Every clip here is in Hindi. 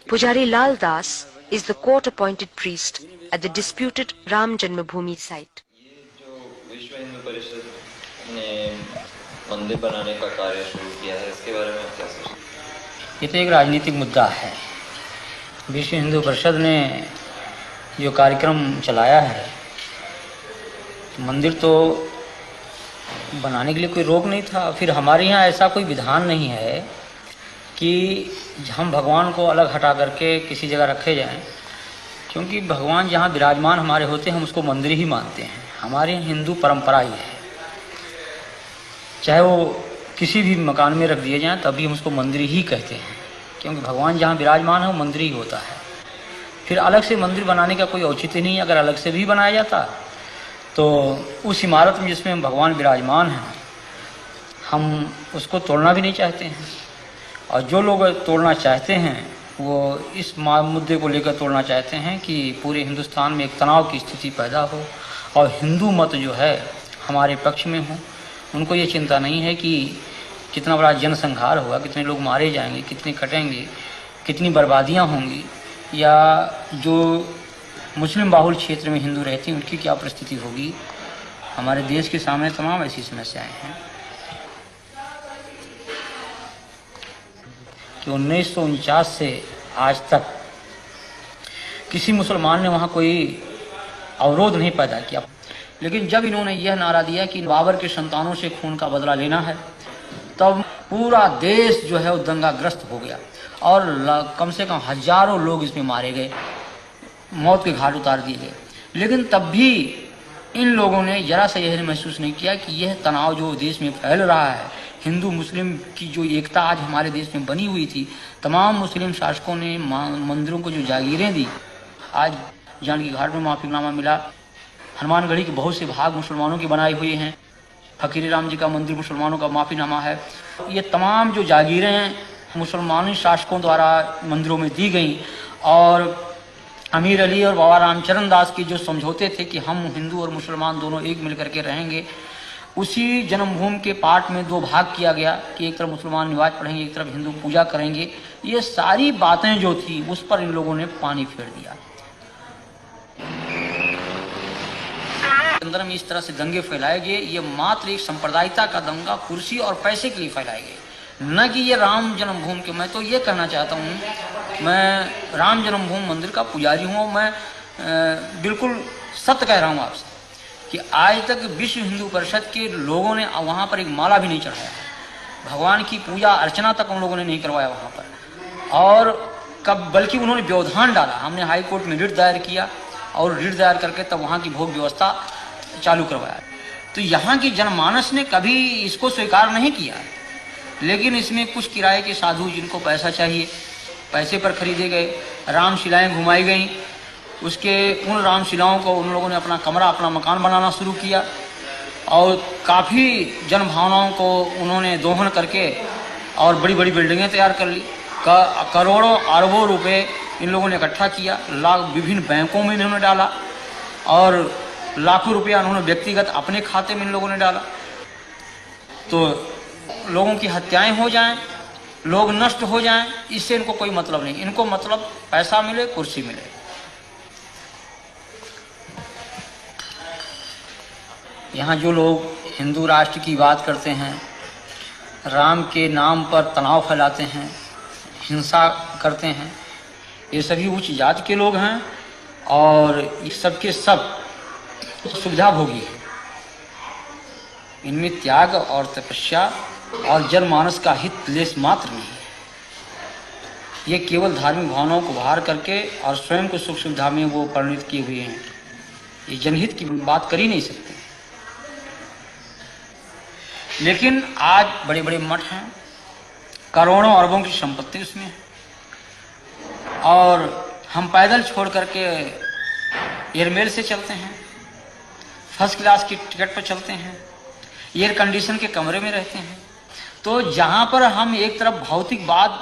Pujari Lal Das is the court-appointed priest at the disputed Ram Janmabhoomi site. विश्व हिंदू परिषद ने मंदिर बनाने का कार्य शुरू किया है, इसके बारे में आप क्या सोचते हैं? ये तो एक राजनीतिक मुद्दा है। विश्व हिंदू परिषद ने जो कार्यक्रम चलाया है, मंदिर तो बनाने के लिए कोई रोक नहीं था। फिर हमारे यहाँ ऐसा कोई विधान नहीं है कि हम भगवान को अलग हटा करके किसी जगह रखे जाएं, क्योंकि भगवान जहाँ विराजमान हमारे होते हैं हम उसको मंदिर ही मानते हैं। हमारे यहाँ हिंदू परंपरा ही है, चाहे वो किसी भी मकान में रख दिए जाएं तभी हम उसको मंदिर ही कहते हैं, क्योंकि भगवान जहाँ विराजमान है वो मंदिर ही होता है। फिर अलग से मंदिर बनाने का कोई औचित्य नहीं। अगर अलग से भी बनाया जाता तो उस इमारत में जिसमें भगवान विराजमान हैं हम उसको तोड़ना भी नहीं चाहते हैं, और जो लोग तोड़ना चाहते हैं वो इस मुद्दे को लेकर तोड़ना चाहते हैं कि पूरे हिंदुस्तान में एक तनाव की स्थिति पैदा हो और हिंदू मत जो है हमारे पक्ष में हो। उनको ये चिंता नहीं है कि कितना बड़ा जनसंहार होगा, कितने लोग मारे जाएंगे, कितने कटेंगे, कितनी बर्बादियां होंगी, या जो मुस्लिम बाहुल क्षेत्र में हिंदू रहते हैं उनकी क्या परिस्थिति होगी। हमारे देश के सामने तमाम ऐसी समस्याएं हैं कि 1949 से आज तक किसी मुसलमान ने वहाँ कोई अवरोध नहीं पैदा किया। लेकिन जब इन्होंने यह नारा दिया कि बाबर के संतानों से खून का बदला लेना है, तब पूरा देश जो है वो दंगाग्रस्त हो गया और कम से कम हजारों लोग इसमें मारे गए, मौत के घाट उतार दिए गए। लेकिन तब भी इन लोगों ने जरा सा यह महसूस नहीं किया कि यह तनाव जो देश में फैल रहा है, हिंदू मुस्लिम की जो एकता आज हमारे देश में बनी हुई थी, तमाम मुस्लिम शासकों ने मंदिरों को जो जागीरें दी, आज जानकी घाट में माफीनामा मिला, हनुमानगढ़ी के बहुत से भाग मुसलमानों के बनाए हुए हैं, फकीर राम जी का मंदिर मुसलमानों का माफीनामा है। ये तमाम जो जागीरें हैं मुसलमानी शासकों द्वारा मंदिरों में दी गई, और अमीर अली और बाबा रामचरण दास के जो समझौते थे कि हम हिंदू और मुसलमान दोनों एक मिलकर के रहेंगे, उसी जन्मभूमि के पाठ में दो भाग किया गया कि एक तरफ मुसलमान नमाज पढ़ेंगे, एक तरफ हिंदू पूजा करेंगे। ये सारी बातें जो थी उस पर इन लोगों ने पानी फेर दिया। अंदर में इस तरह से दंगे फैलाए गए, ये मात्र एक सांप्रदायिकता का दंगा कुर्सी और पैसे के लिए फैलाए गए, न कि ये राम जन्मभूमि के। मैं तो ये कहना चाहता हूँ, मैं राम जन्मभूमि मंदिर का पुजारी हूँ, मैं बिल्कुल सत्य कह रहा हूँ आपसे कि आज तक विश्व हिंदू परिषद के लोगों ने वहाँ पर एक माला भी नहीं चढ़ाया, भगवान की पूजा अर्चना तक उन लोगों ने नहीं करवाया वहाँ पर। और कब बल्कि उन्होंने व्यवधान डाला। हमने हाई कोर्ट में रिट दायर किया और रिट दायर करके तब वहाँ की भोग व्यवस्था चालू करवाया। तो यहाँ की जनमानस ने कभी इसको स्वीकार नहीं किया, लेकिन इसमें कुछ किराए के साधु जिनको पैसा चाहिए, पैसे पर खरीदे गए, रामशिलाएँ घुमाई गईं। उसके उन रामशिलाओं को उन लोगों ने अपना कमरा, अपना मकान बनाना शुरू किया और काफ़ी जनभावनाओं को उन्होंने दोहन करके और बड़ी बड़ी बिल्डिंगें तैयार कर ली। करोड़ों अरबों रुपए इन लोगों ने इकट्ठा किया, विभिन्न बैंकों में इन्होंने डाला और लाखों रुपया उन्होंने व्यक्तिगत अपने खाते में इन लोगों ने डाला। तो लोगों की हत्याएं हो जाएं, लोग नष्ट हो जाएं, इससे इनको कोई मतलब नहीं। इनको मतलब पैसा मिले, कुर्सी मिले। यहाँ जो लोग हिंदू राष्ट्र की बात करते हैं, राम के नाम पर तनाव फैलाते हैं, हिंसा करते हैं, ये सभी उच्च जाति के लोग हैं और सबके सब सुविधा भोगी है। इनमें त्याग और तपस्या और जनमानस का हित लेस मात्र नहीं है। ये केवल धार्मिक भावनाओं को बाहर करके और स्वयं को सुख सुविधा में वो परिणित किए हुए हैं। ये जनहित की बात कर ही नहीं सकते। लेकिन आज बड़े बड़े मठ हैं, करोड़ों अरबों की संपत्ति उसमें है, और हम पैदल छोड़ करके एयरमेल से चलते हैं, फर्स्ट क्लास की टिकट पर चलते हैं, एयर कंडीशन के कमरे में रहते हैं। तो जहाँ पर हम एक तरफ भौतिकवाद,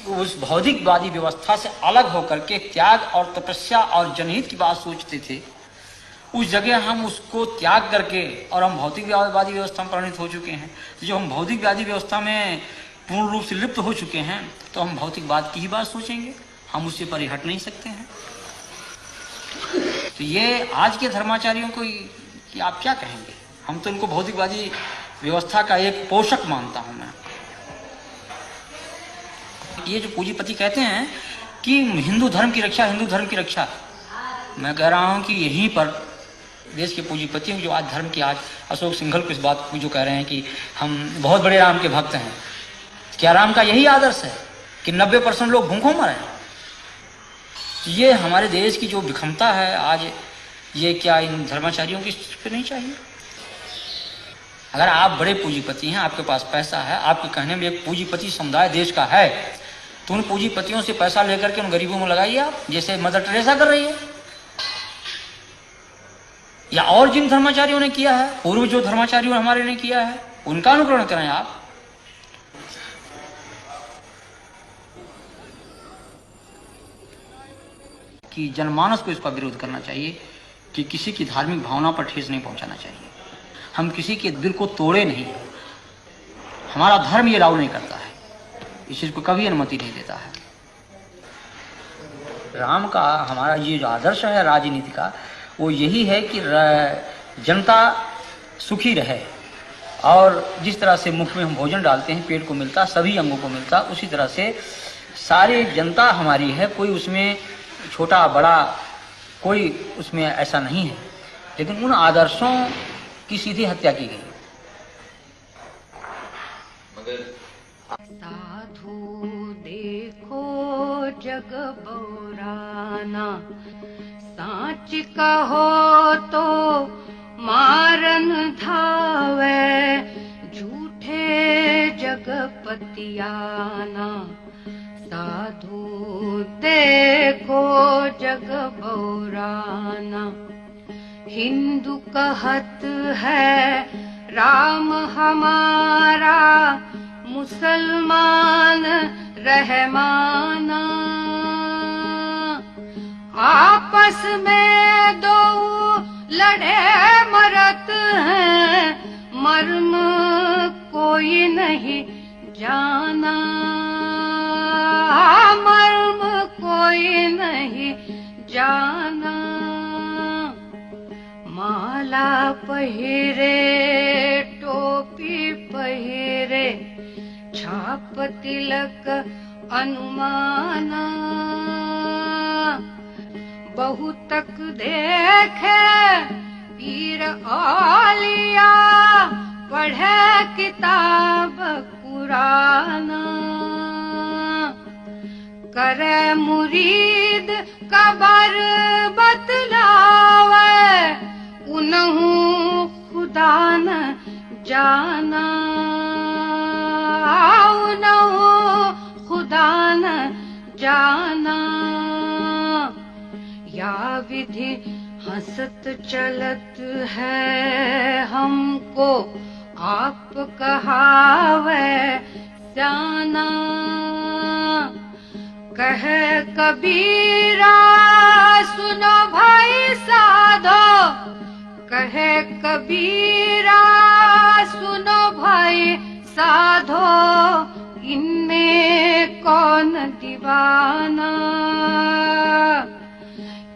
उस भौतिकवादी व्यवस्था से अलग होकर के त्याग और तपस्या और जनहित की बात सोचते थे, उस जगह हम उसको त्याग करके और हम भौतिकवादी व्यवस्था में परिणत हो चुके हैं। तो जब हम भौतिकवादी व्यवस्था में पूर्ण रूप से लिप्त हो चुके हैं तो हम भौतिकवाद की ही बात सोचेंगे, हम उससे परे हट नहीं सकते हैं। तो ये आज के धर्माचार्यों को कि आप क्या कहेंगे? हम तो इनको भौतिकवादी व्यवस्था का एक पोषक मानता हूं मैं। ये जो पूंजीपति कहते हैं कि हिंदू धर्म की रक्षा, हिंदू धर्म की रक्षा, मैं कह रहा हूं कि यहीं पर देश के पूंजीपतियों जो आज धर्म की, आज अशोक सिंघल को इस बात को जो कह रहे हैं कि हम बहुत बड़े राम के भक्त हैं, क्या राम का यही आदर्श है कि 90% लोग भूखों मरे? ये हमारे देश की जो विषमता है आज, ये क्या इन धर्माचार्यों की पे नहीं चाहिए? अगर आप बड़े पूंजीपति हैं, आपके पास पैसा है, आपके कहने में एक पूंजीपति समुदाय देश का है, तो उन पूंजीपतियों से पैसा लेकर के उन गरीबों में लगाइए आप, जैसे मदर टेरेसा कर रही है, या और जिन धर्माचार्यों ने किया है, पूर्व जो धर्माचार्यों हमारे ने किया है, उनका अनुकरण करें आप। कि जनमानस को इसका विरोध करना चाहिए कि किसी की धार्मिक भावना पर ठेस नहीं पहुंचाना चाहिए। हम किसी के दिल को तोड़े नहीं, हमारा धर्म ये राव नहीं करता है, इस चीज को कभी अनुमति नहीं देता है। राम का हमारा ये जो आदर्श है राजनीति का, वो यही है कि जनता सुखी रहे, और जिस तरह से मुख में हम भोजन डालते हैं पेट को मिलता, सभी अंगों को मिलता, उसी तरह से सारी जनता हमारी है, कोई उसमें छोटा बड़ा कोई उसमें ऐसा नहीं है। लेकिन उन आदर्शों की सीधी हत्या की गई। मगर साधु देखो जग बौराना, साच कहो तो मारन धावे, झूठे जगपतियाना। साधु देखो जग बौराना, हिंदू कहत है राम हमारा, मुसलमान रहमाना। आपस में दो लड़े मरत हैं, मर्म कोई नहीं जाना, मर्म कोई नहीं जाना। माला पहिरे टोपी पहिरे, छाप तिलक अनुमाना। बहुतक देखे पीर औलिया, पढ़े किताब कुराना। करे मुरीद कबर बतलावे, उनहु खुदा न जाना, उनहु खुदा न जाना। या विधि हंसत चलत है हमको, आप कहावे जाना। कहे कबीरा सुनो भाई साधो, कहे कबीरा सुनो भाई साधो, इनमें कौन दीवाना,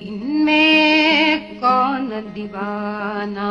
इनमें कौन दीवाना।